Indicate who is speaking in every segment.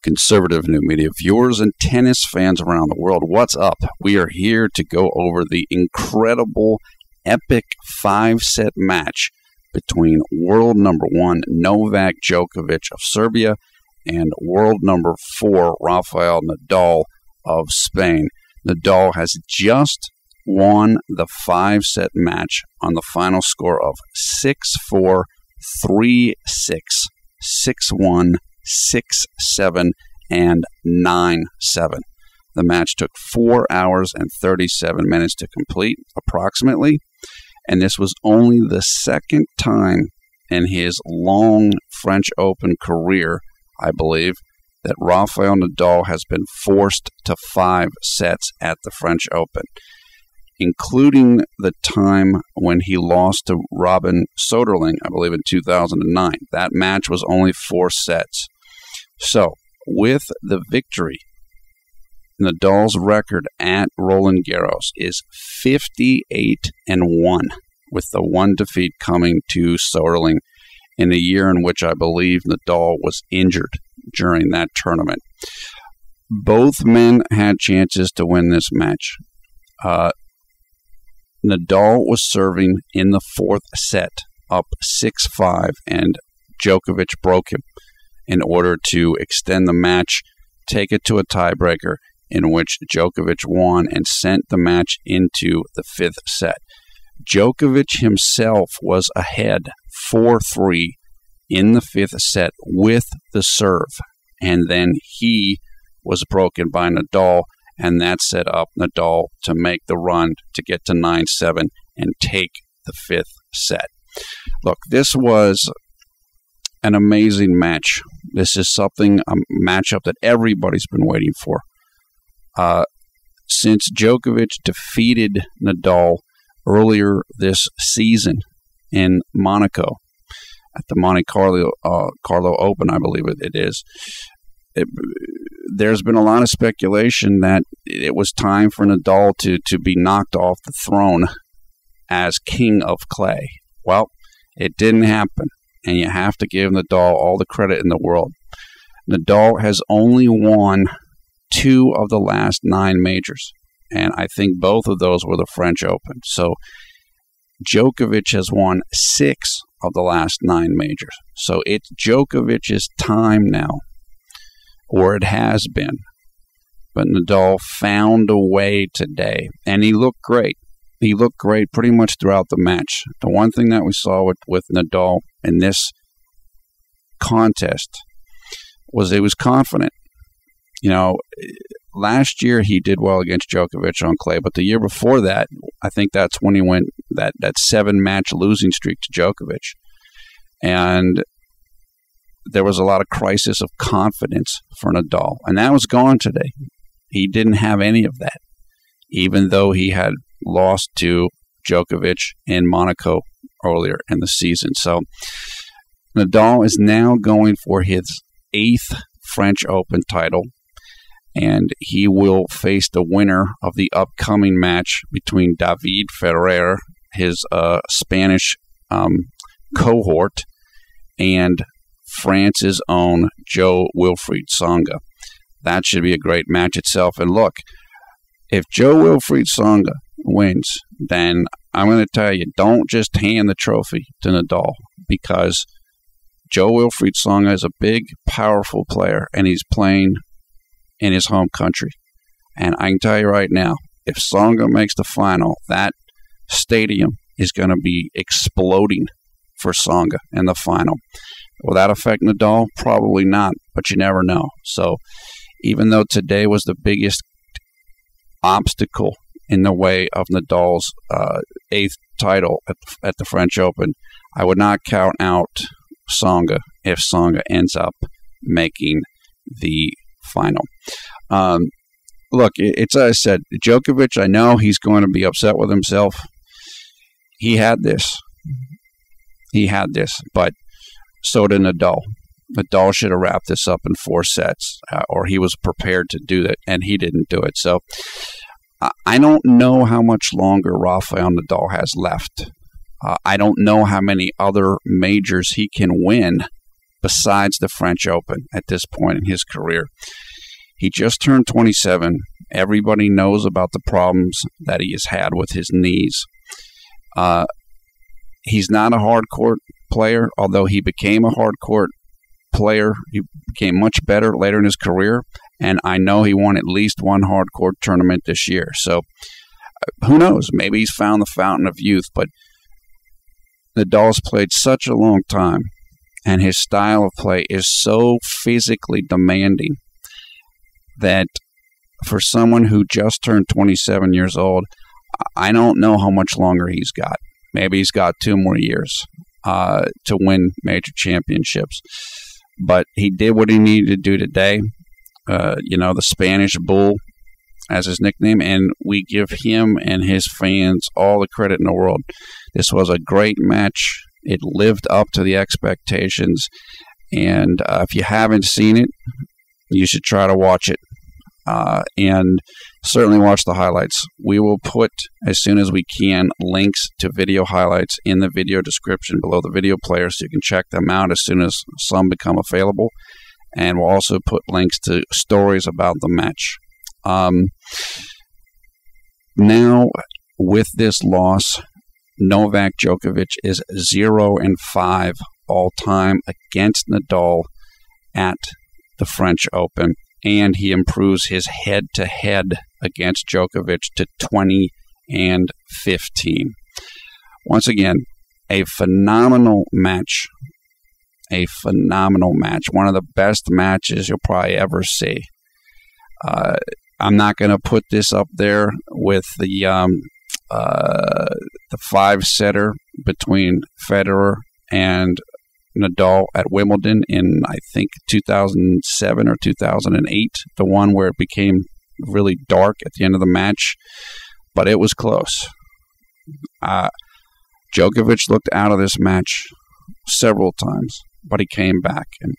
Speaker 1: Conservative new media viewers and tennis fans around the world, what's up? We are here to go over the incredible, epic 5-set match between world number 1 Novak Djokovic of Serbia and world number 4 Rafael Nadal of Spain. Nadal has just won the 5-set match on the final score of 6-4, 3-6, 6-1, 6-7, and 9-7. The match took 4 hours and 37 minutes to complete, approximately, and this was only the second time in his long French Open career, I believe, that Rafael Nadal has been forced to 5 sets at the French Open, including the time when he lost to Robin Soderling, I believe, in 2009. That match was only 4 sets. So, with the victory, Nadal's record at Roland Garros is 58-1, with the 1 defeat coming to Soderling in a year in which I believe Nadal was injured during that tournament. Both men had chances to win this match. Nadal was serving in the 4th set, up 6-5, and Djokovic broke him in order to extend the match, take it to a tiebreaker, in which Djokovic won and sent the match into the 5th set. Djokovic himself was ahead 4-3 in the 5th set with the serve, and then he was broken by Nadal, and that set up Nadal to make the run to get to 9-7 and take the 5th set. Look, this was an amazing match. This is a matchup that everybody's been waiting for. Since Djokovic defeated Nadal earlier this season in Monaco, at the Monte Carlo Open, I believe it is, there's been a lot of speculation that it was time for Nadal to be knocked off the throne as king of clay. Well, it didn't happen, and you have to give Nadal all the credit in the world. Nadal has only won 2 of the last 9 majors, and I think both of those were the French Open. So Djokovic has won 6 of the last 9 majors. So it's Djokovic's time now, or it has been. But Nadal found a way today, and he looked great. He looked great pretty much throughout the match. The one thing that we saw with Nadal in this contest was he was confident. You know, last year he did well against Djokovic on clay, but the year before that, I think that's when he went that 7-match losing streak to Djokovic. And there was a lot of crisis of confidence for Nadal, and that was gone today. He didn't have any of that, even though he had lost to Djokovic in Monaco earlier in the season. So Nadal is now going for his 8th French Open title, and he will face the winner of the upcoming match between David Ferrer, his Spanish cohort, and France's own Jo-Wilfried Tsonga. That should be a great match itself. And look, if Jo-Wilfried Tsonga wins, then I'm going to tell you, don't just hand the trophy to Nadal, because Jo-Wilfried Tsonga is a big, powerful player, and he's playing in his home country. And I can tell you right now, if Tsonga makes the final, that stadium is going to be exploding for Tsonga in the final. Will that affect Nadal? Probably not, but you never know. So even though today was the biggest obstacle in the way of Nadal's 8th title at the French Open, I would not count out Tsonga if Tsonga ends up making the final. Look, it's as I said, Djokovic, I know he's going to be upset with himself. He had this, but so did Nadal. Nadal should have wrapped this up in 4 sets, or he was prepared to do that, and he didn't do it. So I don't know how much longer Rafael Nadal has left. I don't know how many other majors he can win besides the French Open at this point in his career. He just turned 27. Everybody knows about the problems that he has had with his knees. He's not a hard court player, although he became a hard court player. He became much better later in his career, and I know he won at least one hard court tournament this year. So who knows? Maybe he's found the fountain of youth, but Nadal's played such a long time, and his style of play is so physically demanding that for someone who just turned 27 years old, I don't know how much longer he's got. Maybe he's got 2 more years to win major championships. But he did what he needed to do today. The Spanish Bull as his nickname, and we give him and his fans all the credit in the world. This was a great match. It lived up to the expectations, and if you haven't seen it, you should try to watch it, and certainly watch the highlights. We will put, as soon as we can, links to video highlights in the video description below the video player, so you can check them out as soon as some become available, and we'll also put links to stories about the match. Now, with this loss, Novak Djokovic is 0-5 all-time against Nadal at the French Open, and he improves his head-to-head against Djokovic to 20-15. Once again, a phenomenal match. A phenomenal match. One of the best matches you'll probably ever see. I'm not going to put this up there with the 5-setter between Federer and Nadal at Wimbledon in, I think, 2007 or 2008, the one where it became really dark at the end of the match, but it was close. Djokovic looked out of this match several times, but he came back, and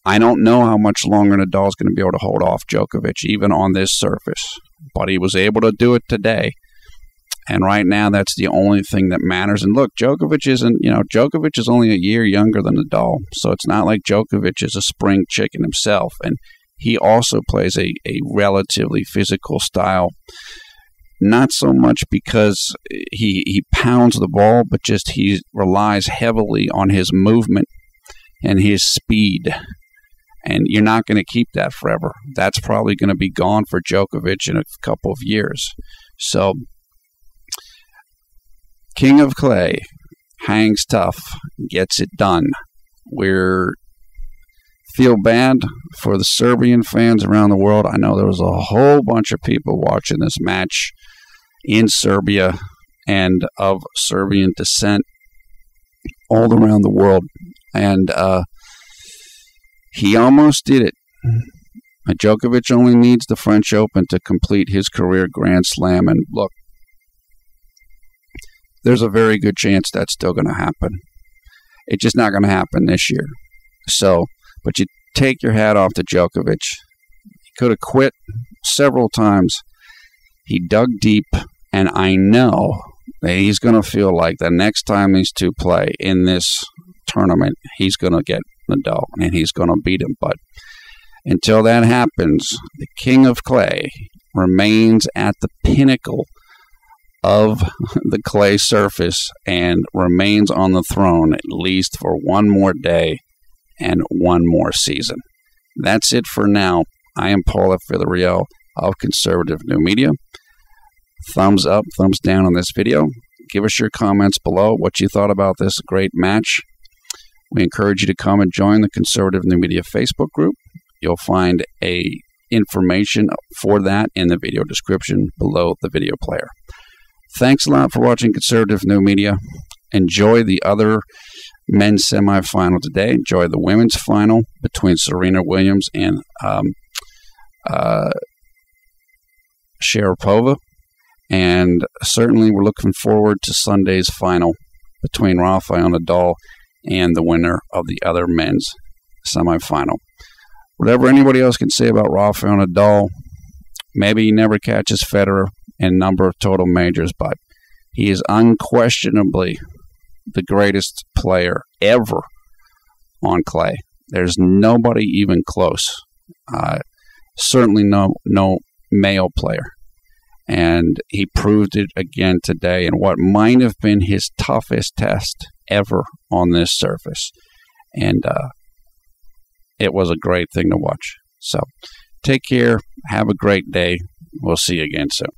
Speaker 1: I don't know how much longer Nadal's going to be able to hold off Djokovic, even on this surface, but he was able to do it today. And right now, that's the only thing that matters. And look, Djokovic is only a year younger than Nadal, so it's not like Djokovic is a spring chicken himself. And he also plays a relatively physical style, not so much because he pounds the ball, but just he relies heavily on his movement and his speed. And you're not going to keep that forever. That's probably going to be gone for Djokovic in a couple of years. So, King of Clay hangs tough, gets it done. We feel bad for the Serbian fans around the world. I know there was a whole bunch of people watching this match in Serbia and of Serbian descent all around the world. And he almost did it. Djokovic only needs the French Open to complete his career Grand Slam. And look, there's a very good chance that's still going to happen. It's just not going to happen this year. So, but you take your hat off to Djokovic. He could have quit several times. He dug deep, and I know that he's going to feel like the next time these two play in this tournament, he's going to get Nadal, and he's going to beat him. But until that happens, the King of Clay remains at the pinnacle of the clay surface and remains on the throne at least for one more day and one more season. That's it for now. I am Paul F. Villarreal of Conservative New Media. Thumbs up, thumbs down on this video. Give us your comments below what you thought about this great match. We encourage you to come and join the Conservative New Media Facebook group. You'll find information for that in the video description below the video player. Thanks a lot for watching Conservative New Media. Enjoy the other men's semifinal today. Enjoy the women's final between Serena Williams and Sharapova. And certainly we're looking forward to Sunday's final between Rafael Nadal and the winner of the other men's semifinal. Whatever anybody else can say about Rafael Nadal, maybe he never catches Federer in number of total majors, but he is unquestionably the greatest player ever on clay. There's nobody even close. Certainly no male player. And he proved it again today in what might have been his toughest test ever on this surface. And it was a great thing to watch. So take care. Have a great day. We'll see you again soon.